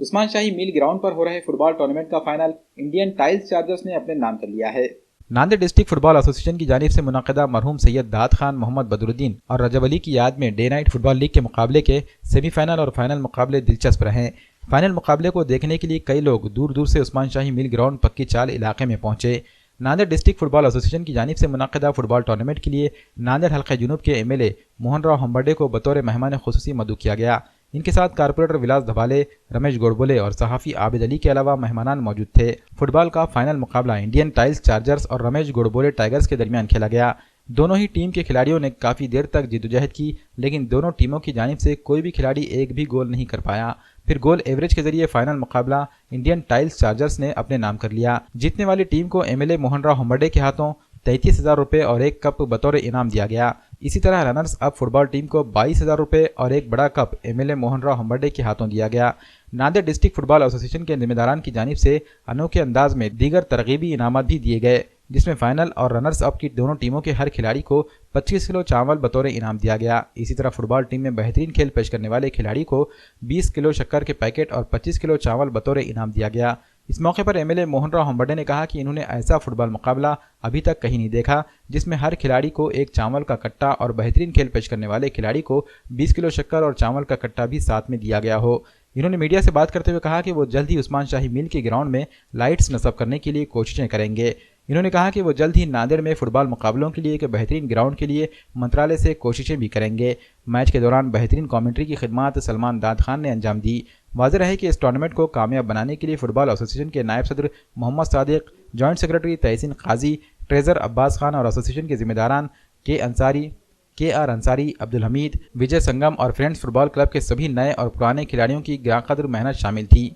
उस्मान शाही मिल ground पर हो रहे फुटबॉल टूर्नामेंट का फाइनल इंडियन टाइल्स चार्जर्स ने अपने नाम कर लिया है। नांदेड़ डिस्ट्रिक्ट फुटबॉल एसोसिएशन की जानिब से मुनक़िदा मरहूम सैयद दाद खान, मोहम्मद बदरुद्दीन और रजब अली की याद में डे नाइट फुटबॉल लीग के मुकाबले के सेमीफाइनल और फाइनल मुकाबले दिलचस्प रहे। फाइनल मुकाबले को देखने के लिए कई लोग दूर दूर से उस्मान शाही मिल ग्राउंड पक्की चाल इलाके में पहुंचे। नांदेड़ डिस्ट्रिक्ट फुटबॉल एसोसिएशन की जानिब से मुनक़िदा फुटबॉल टूर्नामेंट के लिए नांदेड़ हल्का जुनूब के MLA मोहन राव हम्बर्डे को बतौर मेहमान खुसूसी मदऊ किया गया। इनके साथ कारपोरेटर विलास धबाले, रमेश गोड़बोले और सहाफ़ी आबिद अली के अलावा मेहमानान मौजूद थे। फुटबॉल का फाइनल मुकाबला इंडियन टाइल्स चार्जर्स और रमेश गोड़बोले टाइगर्स के दरमियान खेला गया। दोनों ही टीम के खिलाड़ियों ने काफ़ी देर तक जिद्दोजहद की, लेकिन दोनों टीमों की जानिब से कोई भी खिलाड़ी एक भी गोल नहीं कर पाया। फिर गोल एवरेज के जरिए फाइनल मुकाबला इंडियन टाइल्स चार्जर्स ने अपने नाम कर लिया। जीतने वाली टीम को MLA मोहन राव हम्बर्डे के हाथों 33,000 रुपये और एक कप बतौर इनाम दिया गया। इसी तरह रनर्स अप फुटबॉल टीम को 22,000 रुपये और एक बड़ा कप MLA मोहन राव हम्बर्डे के हाथों दिया गया। नांदेड़ डिस्ट्रिक्ट फुटबॉल एसोसिएशन के जिम्मेदारान की जानिब से अनोखे अंदाज में दीगर तरगीबी इनामात भी दिए गए, जिसमें फाइनल और रनर्स अप की दोनों टीमों के हर खिलाड़ी को 25 किलो चावल बतौर इनाम दिया गया। इसी तरह फुटबॉल टीम में बेहतरीन खेल पेश करने वाले खिलाड़ी को 20 किलो शक्कर के पैकेट और 25 किलो चावल बतौर इनाम दिया गया। इस मौके पर MLA मोहन राव हम्बर्डे ने कहा कि इन्होंने ऐसा फुटबॉल मुकाबला अभी तक कहीं नहीं देखा जिसमें हर खिलाड़ी को एक चावल का कट्टा और बेहतरीन खेल पेश करने वाले खिलाड़ी को 20 किलो शक्कर और चावल का कट्टा भी साथ में दिया गया हो। इन्होंने मीडिया से बात करते हुए कहा कि वो जल्द ही उस्मान शाही मिल के ग्राउंड में लाइट्स नस्ब करने के लिए कोशिशें करेंगे। इन्होंने कहा कि वो जल्द ही नांदेड़ में फुटबॉल मुकाबलों के लिए एक बेहतरीन ग्राउंड के लिए मंत्रालय से कोशिशें भी करेंगे। मैच के दौरान बेहतरीन कमेंट्री की खिदमत सलमान दाद खान ने अंजाम दी। वाज़ेह रहे कि इस टूर्नामेंट को कामयाब बनाने के लिए फुटबॉल एसोसिएशन के नायब सदर मोहम्मद सादिक, जॉइंट सेक्रेटरी तहसीन काजी, ट्रेजर अब्बास खान और एसोसिएशन के जिम्मेदारान KR अंसारी, अब्दुल हमीद, विजय संगम और फ्रेंड्स फुटबॉल क्लब के सभी नए और पुराने खिलाड़ियों की ग्रांकदर मेहनत शामिल थी।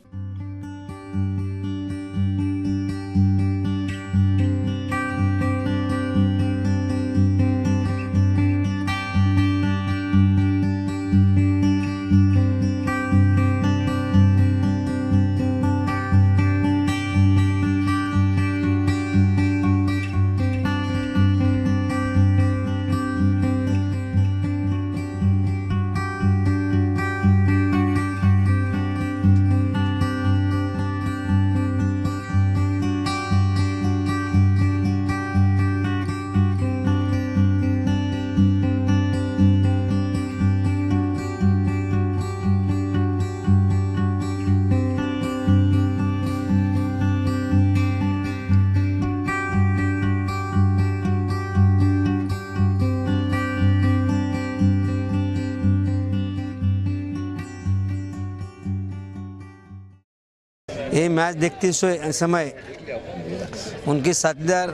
ये मैच देखते समय उनके साथीदार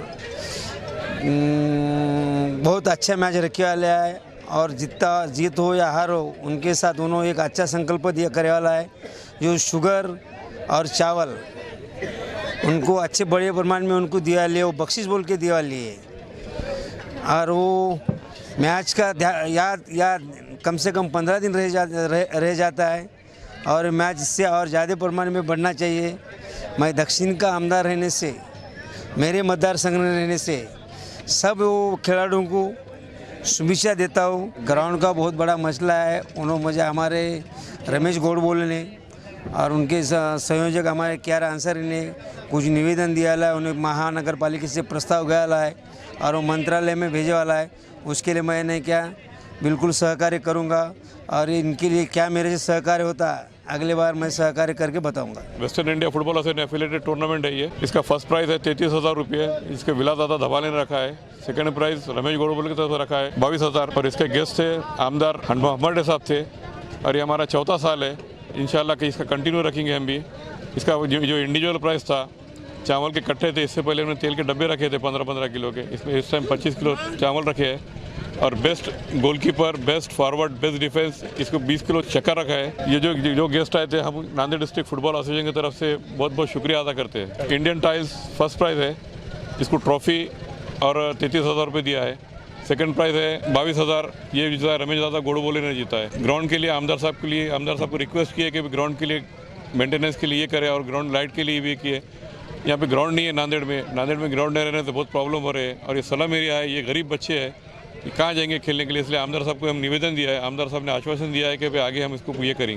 बहुत अच्छा मैच रखे वाले है और जीत हो या हार हो उनके साथ उन्होंने एक अच्छा संकल्प दिया करे वाला है। जो शुगर और चावल उनको अच्छे बड़े प्रमाण में उनको दिया लिए, वो बख्शिश बोल के दिया लिए और वो मैच का याद कम से कम 15 दिन रह जाता है और मैच इससे और ज़्यादा परिमाण में बढ़ना चाहिए। मैं दक्षिण का आमदार रहने से, मेरे मतदार संघ में रहने से सब वो खिलाड़ियों को शुभेच्छा देता हूँ। ग्राउंड का बहुत बड़ा मसला है, उन्होंने मुझे हमारे रमेश गोड़बोले ने और उनके संयोजक हमारे KR अंसारी ने कुछ निवेदन दिया है, उन्हें महानगर पालिका से प्रस्ताव गया है और वो मंत्रालय में भेजे वाला है। उसके लिए मैंने क्या बिल्कुल सहकार्य करूँगा और इनके लिए क्या मेरे से सहकार्य होता है अगले बार मैं सहकार्य करके बताऊंगा। Western India football association affiliated tournament है ये। इसका फर्स्ट प्राइज है 33,000 रुपये, इसके विलास दादा धबाले ने रखा है। सेकंड प्राइज रमेश गोड़बोले की तरफ से रखा है 22,000 और इसके गेस्ट थे आमदार हम्बर्डे साहब थे और ये हमारा चौथा साल है। इंशाल्लाह कि इसका कंटिन्यू रखेंगे हम भी। इसका जो इंडिविजुअल प्राइस था चावल के कट्टे थे, इससे पहले उन्होंने तेल के डब्बे रखे थे 15-15 किलो के, इसमें इस टाइम 25 किलो चावल रखे हैं और best goalkeeper, best forward, best defence इसको 20 किलो शक्कर रखा है। ये जो गेस्ट आए थे हम नांदेड़ डिस्ट्रिक्ट फुटबॉल एसोसिएशन की तरफ से बहुत बहुत शुक्रिया अदा करते हैं। इंडियन टाइल्स फर्स्ट प्राइज़ है, इसको ट्रॉफी और 33,000 रुपये दिया है। सेकंड प्राइज़ है 22,000, ये जीता रमेश दादा गोड़बोले ने जीता है। ग्राउंड के लिए आमदार साहब को रिक्वेस्ट किया कि ग्राउंड के लिए मेंटेनेंस के लिए ये करे और ग्राउंड लाइट के लिए भी किए। यहाँ पे ग्राउंड नहीं है नांदेड़ में ग्राउंड नहीं रहने से बहुत प्रॉब्लम हो रही है और ये स्लम एरिया है, ये गरीब बच्चे हैं, कहाँ जाएंगे खेलने के लिए। इसलिए आमदार साहब को हम निवेदन दिया है, आमदार साहब ने आश्वासन दिया है कि आगे हम इसको ये करेंगे।